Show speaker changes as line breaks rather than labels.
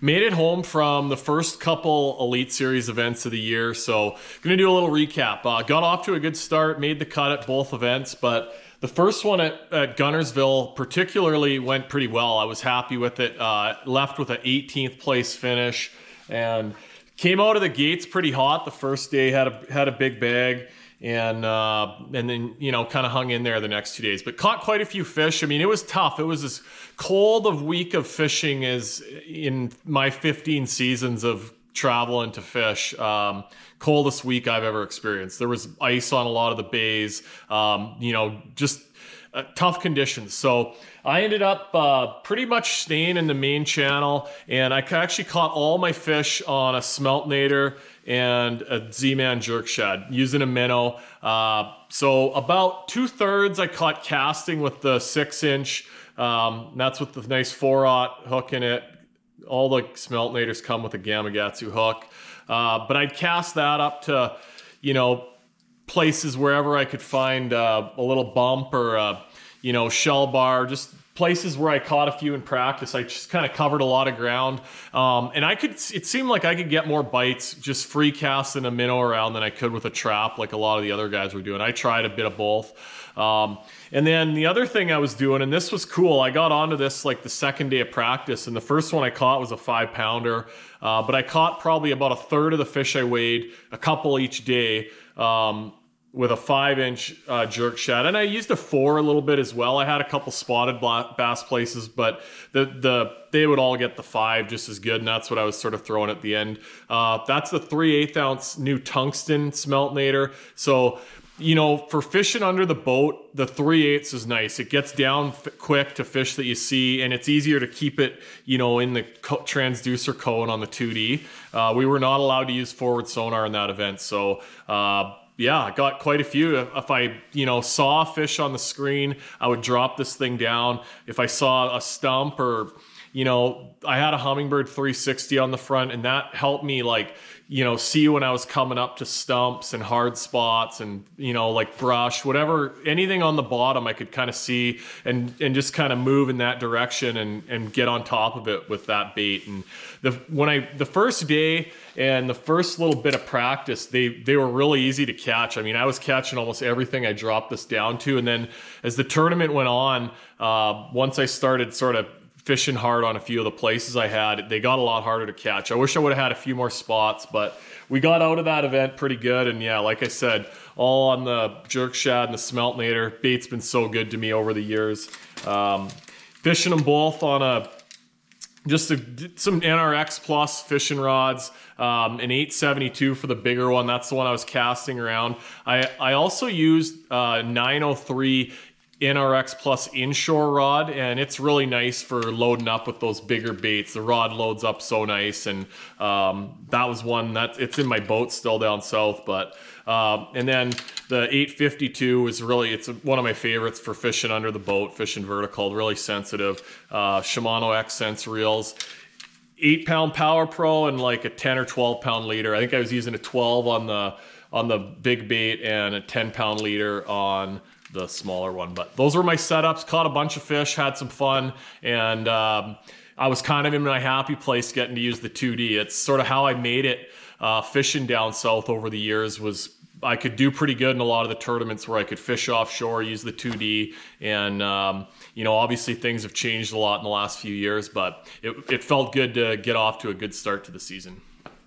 Made it home from the first couple Elite Series events of the year, so gonna do a little recap. Got off to a good start, made the cut at both events, but the first one at Guntersville particularly went pretty well. I was happy with it. Left with an 18th place finish and came out of the gates pretty hot the first day, had a big bag. And then, you know, kind of hung in there the next 2 days, but caught quite a few fish. I mean, it was tough. It was as cold a week of fishing as in my 15 seasons of traveling to fish. Coldest week I've ever experienced. There was ice on a lot of the bays, you know, just tough conditions. So I ended up pretty much staying in the main channel, and I actually caught all my fish on a Smeltinator and a Z-Man jerk shad using a minnow. So about 2/3 I caught casting with the 6-inch. That's with the nice 4/0 hook in it. All the Smeltinators come with a Gamakatsu hook. But I'd cast that up to, you know, places wherever I could find a little bump or a, you know, shell bar, just places where I caught a few in practice. I just kind of covered a lot of ground. And it seemed like I could get more bites just free casting a minnow around than I could with a trap like a lot of the other guys were doing. I tried a bit of both. And then the other thing I was doing, and this was cool, I got onto this like the second day of practice, and the first one I caught was a 5-pounder. But I caught probably about 1/3 of the fish I weighed, a couple each day, with a 5-inch jerk shad, and I used a 4 a little bit as well. I had a couple spotted bass places, but they would all get the 5 just as good, and that's what I was sort of throwing at the end. That's the 3/8 ounce new tungsten Smeltinator. So, you know, for fishing under the boat, the 3/8 is nice. It gets down quick to fish that you see, and it's easier to keep it, you know, in the transducer cone on the 2D. We were not allowed to use forward sonar in that event, so yeah, I got quite a few. If I, you know, saw a fish on the screen, I would drop this thing down. If I saw a stump or, you know, I had a Humminbird 360 on the front, and that helped me, like, you know, see when I was coming up to stumps and hard spots and, you know, like brush, whatever, anything on the bottom I could kind of see and just kind of move in that direction and get on top of it with that bait. And the first day and the first little bit of practice, they were really easy to catch. I mean, I was catching almost everything I dropped this down to. And then as the tournament went on, once I started sort of fishing hard on a few of the places I had, they got a lot harder to catch. I wish I would have had a few more spots, but we got out of that event pretty good. And yeah, like I said, all on the jerk shad and the Smeltinator. Bait's been so good to me over the years. Fishing them both on some NRX Plus fishing rods, an 872 for the bigger one. That's the one I was casting around. I also used 903 NRX Plus inshore rod, and it's really nice for loading up with those bigger baits. The rod loads up so nice, and that was one that it's in my boat still down south. But and then the 852 is really, it's one of my favorites for fishing under the boat, fishing vertical, really sensitive. Shimano X-Sense reels. 8-pound Power Pro and like a 10 or 12-pound leader. I think I was using a 12 on the big bait and a 10-pound leader on the smaller one. But those were my setups. Caught a bunch of fish, had some fun, and I was kind of in my happy place getting to use the 2D. It's sort of how I made it fishing down south over the years. Was I could do pretty good in a lot of the tournaments where I could fish offshore, use the 2D, and you know, obviously things have changed a lot in the last few years, but it felt good to get off to a good start to the season.